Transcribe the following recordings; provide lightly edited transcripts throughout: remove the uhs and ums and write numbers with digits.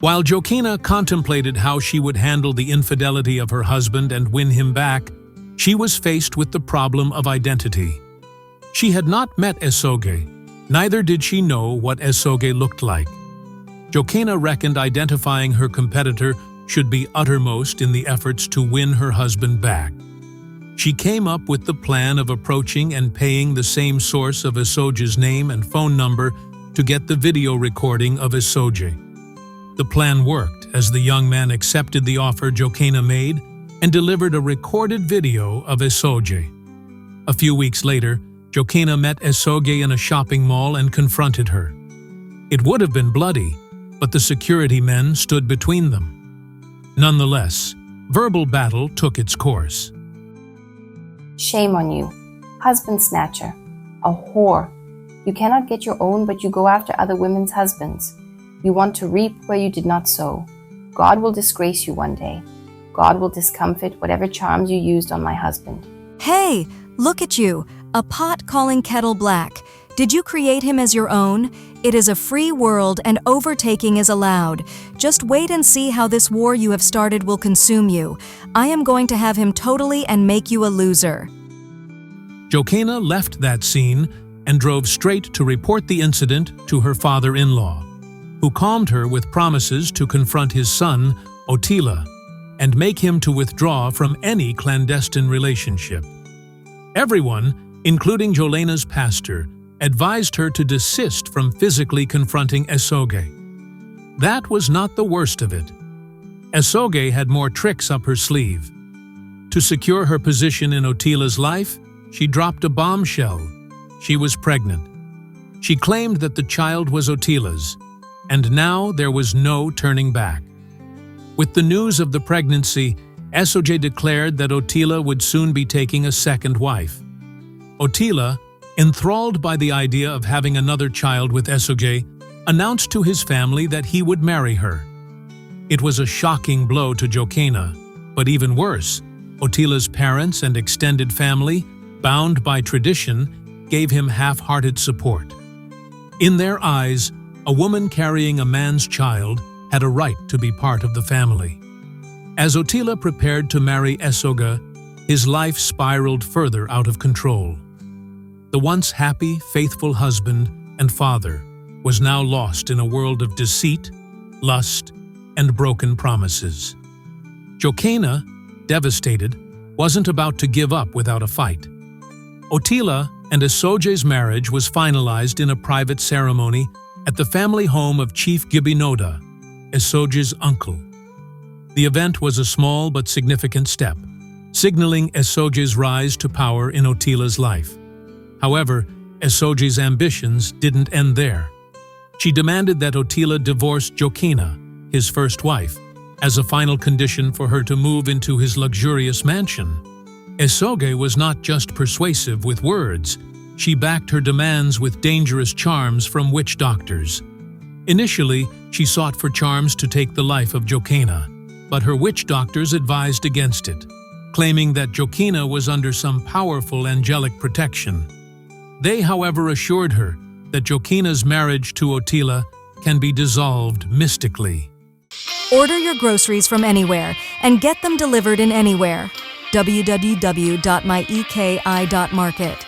While Jokena contemplated how she would handle the infidelity of her husband and win him back, she was faced with the problem of identity. She had not met Esoge, neither did she know what Esoge looked like. Jokena reckoned identifying her competitor should be uttermost in the efforts to win her husband back. She came up with the plan of approaching and paying the same source of Esoge's name and phone number to get the video recording of Esoge. The plan worked as the young man accepted the offer Jokena made and delivered a recorded video of Esoge. A few weeks later, Jokena met Esoge in a shopping mall and confronted her. It would have been bloody, but the security men stood between them. Nonetheless, verbal battle took its course. Shame on you, husband snatcher, a whore. You cannot get your own, but you go after other women's husbands. You want to reap where you did not sow. God will disgrace you one day. God will discomfit whatever charms you used on my husband. Hey, look at you, a pot calling kettle black. Did you create him as your own? It is a free world and overtaking is allowed. Just wait and see how this war you have started will consume you. I am going to have him totally and make you a loser. Jokena left that scene and drove straight to report the incident to her father-in-law, who calmed her with promises to confront his son, Otila, and make him to withdraw from any clandestine relationship. Everyone, including Jolena's pastor, advised her to desist from physically confronting Esoge. That was not the worst of it. Esoge had more tricks up her sleeve. To secure her position in Otila's life, she dropped a bombshell. She was pregnant. She claimed that the child was Otila's, and now there was no turning back. With the news of the pregnancy, Esoge declared that Otila would soon be taking a second wife. Otila, enthralled by the idea of having another child with Esoge, announced to his family that he would marry her. It was a shocking blow to Jokena, but even worse, Otila's parents and extended family, bound by tradition, gave him half-hearted support. In their eyes, a woman carrying a man's child had a right to be part of the family. As Otila prepared to marry Esoge, his life spiraled further out of control. The once happy, faithful husband and father was now lost in a world of deceit, lust, and broken promises. Jokena, devastated, wasn't about to give up without a fight. Otila and Esoge's marriage was finalized in a private ceremony at the family home of Chief Gibinoda, Esoge's uncle. The event was a small but significant step, signaling Esoge's rise to power in Otila's life. However, Esoge's ambitions didn't end there. She demanded that Otila divorce Jokena, his first wife, as a final condition for her to move into his luxurious mansion. Esoge was not just persuasive with words, she backed her demands with dangerous charms from witch doctors. Initially, she sought for charms to take the life of Jokena, but her witch doctors advised against it, claiming that Jokena was under some powerful angelic protection. They, however, assured her that Jokena's marriage to Otila can be dissolved mystically. Order your groceries from anywhere and get them delivered in anywhere. www.myeki.market.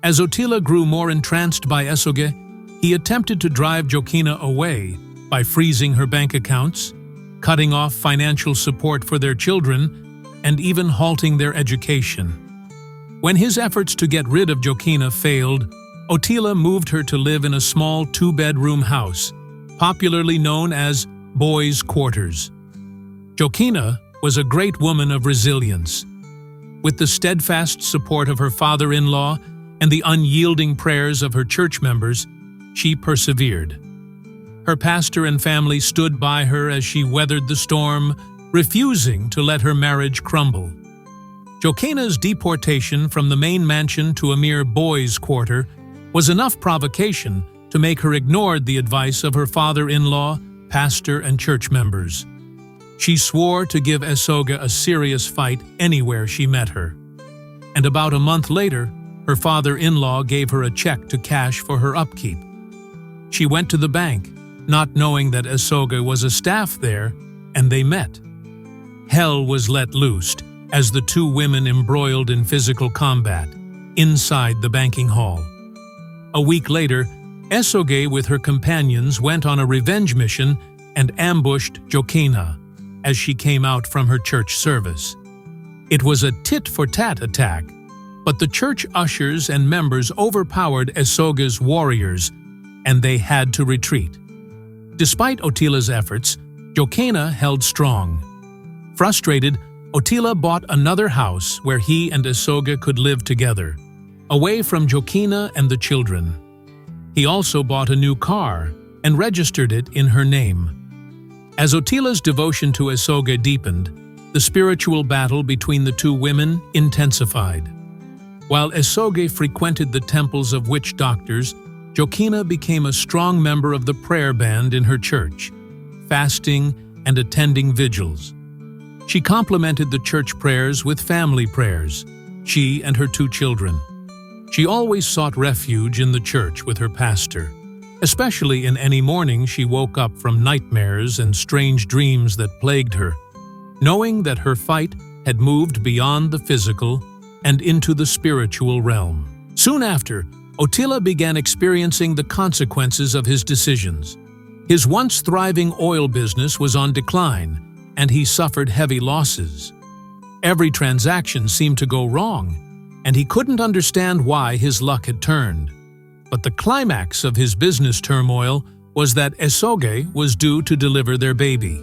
As Otila grew more entranced by Esoge, he attempted to drive Jokena away by freezing her bank accounts, cutting off financial support for their children, and even halting their education. When his efforts to get rid of Jokena failed, Otila moved her to live in a small two-bedroom house, popularly known as boys' quarters. Jokena was a great woman of resilience. With the steadfast support of her father-in-law and the unyielding prayers of her church members, she persevered. Her pastor and family stood by her as she weathered the storm, refusing to let her marriage crumble. Jokena's deportation from the main mansion to a mere boys' quarter was enough provocation to make her ignore the advice of her father-in-law, pastor, and church members. She swore to give Esoge a serious fight anywhere she met her. And about a month later, her father-in-law gave her a check to cash for her upkeep. She went to the bank, not knowing that Esoge was a staff there, and they met. Hell was let loose as the two women embroiled in physical combat inside the banking hall. A week later, Esoge with her companions went on a revenge mission and ambushed Jokena as she came out from her church service. It was a tit-for-tat attack, but the church ushers and members overpowered Esoge's warriors, and they had to retreat. Despite Otila's efforts, Jokena held strong. Frustrated, Otila bought another house where he and Esoge could live together, away from Jokena and the children. He also bought a new car and registered it in her name. As Otila's devotion to Esoge deepened, the spiritual battle between the two women intensified. While Esoge frequented the temples of witch doctors, Jokena became a strong member of the prayer band in her church, fasting and attending vigils. She complemented the church prayers with family prayers, she and her two children. She always sought refuge in the church with her pastor, especially in any morning she woke up from nightmares and strange dreams that plagued her, knowing that her fight had moved beyond the physical and into the spiritual realm. Soon after, Otila began experiencing the consequences of his decisions. His once thriving oil business was on decline, and he suffered heavy losses. Every transaction seemed to go wrong, and he couldn't understand why his luck had turned. But the climax of his business turmoil was that Esoge was due to deliver their baby.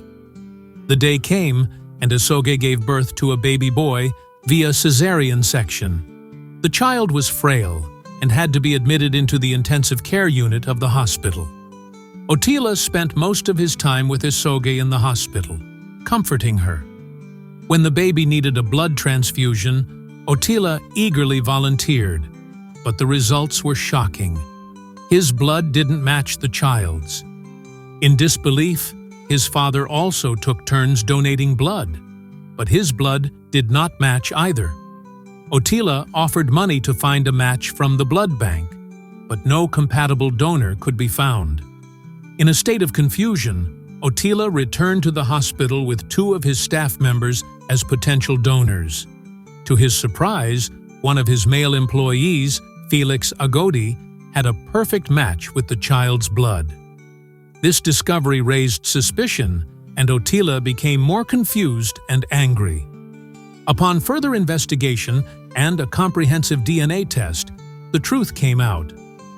The day came, and Esoge gave birth to a baby boy via cesarean section. The child was frail and had to be admitted into the intensive care unit of the hospital. Otila spent most of his time with Esoge in the hospital, comforting her. When the baby needed a blood transfusion, Otila eagerly volunteered, but the results were shocking. His blood didn't match the child's. In disbelief, his father also took turns donating blood, but his blood did not match either. Otila offered money to find a match from the blood bank, but no compatible donor could be found. In a state of confusion, Otila returned to the hospital with two of his staff members as potential donors. To his surprise, one of his male employees, Felix Agodi, had a perfect match with the child's blood. This discovery raised suspicion, and Otila became more confused and angry. Upon further investigation and a comprehensive DNA test, the truth came out.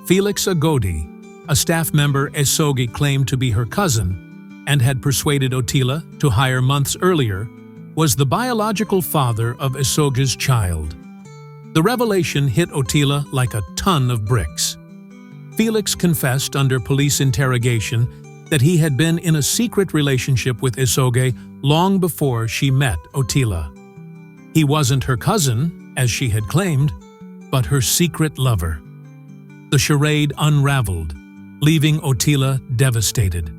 Felix Agodi, a staff member Esoge claimed to be her cousin and had persuaded Otila to hire months earlier, was the biological father of Esoge's child. The revelation hit Otila like a ton of bricks. Felix confessed under police interrogation that he had been in a secret relationship with Esoge long before she met Otila. He wasn't her cousin, as she had claimed, but her secret lover. The charade unraveled, leaving Otila devastated.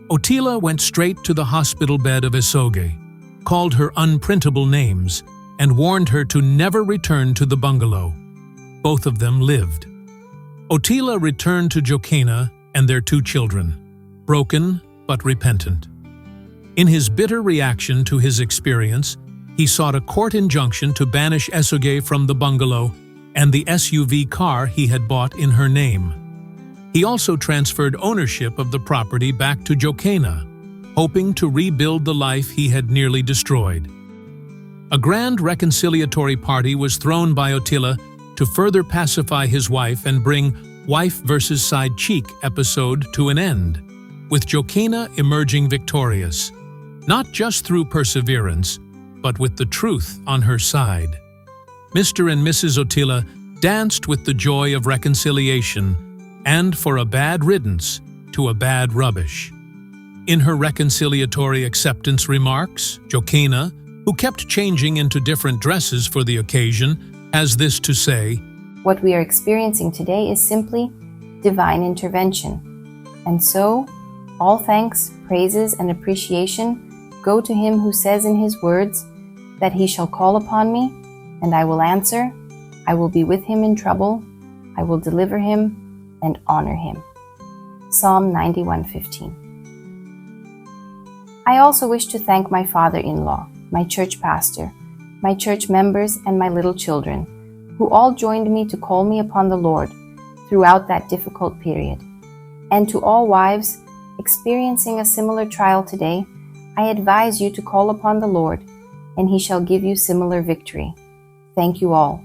Otila went straight to the hospital bed of Esoge, called her unprintable names, and warned her to never return to the bungalow. Both of them lived. Otila returned to Jokena and their two children, broken but repentant. In his bitter reaction to his experience, he sought a court injunction to banish Esoge from the bungalow and the SUV car he had bought in her name. He also transferred ownership of the property back to Jokena, hoping to rebuild the life he had nearly destroyed. A grand reconciliatory party was thrown by Otila to further pacify his wife and bring Wife vs. SIDECHIC episode to an end, with Jokena emerging victorious, not just through perseverance, but with the truth on her side. Mr. and Mrs. Otila danced with the joy of reconciliation and for a bad riddance to a bad rubbish. In her reconciliatory acceptance remarks, Jokena, who kept changing into different dresses for the occasion, has this to say: What we are experiencing today is simply divine intervention. And so, all thanks, praises, and appreciation go to him who says in his words that he shall call upon me, and I will answer. I will be with him in trouble. I will deliver him and honor him. Psalm 91:15. I also wish to thank my father-in-law, my church pastor, my church members, and my little children, who all joined me to call me upon the Lord throughout that difficult period. And to all wives experiencing a similar trial today, I advise you to call upon the Lord, and he shall give you similar victory. Thank you all.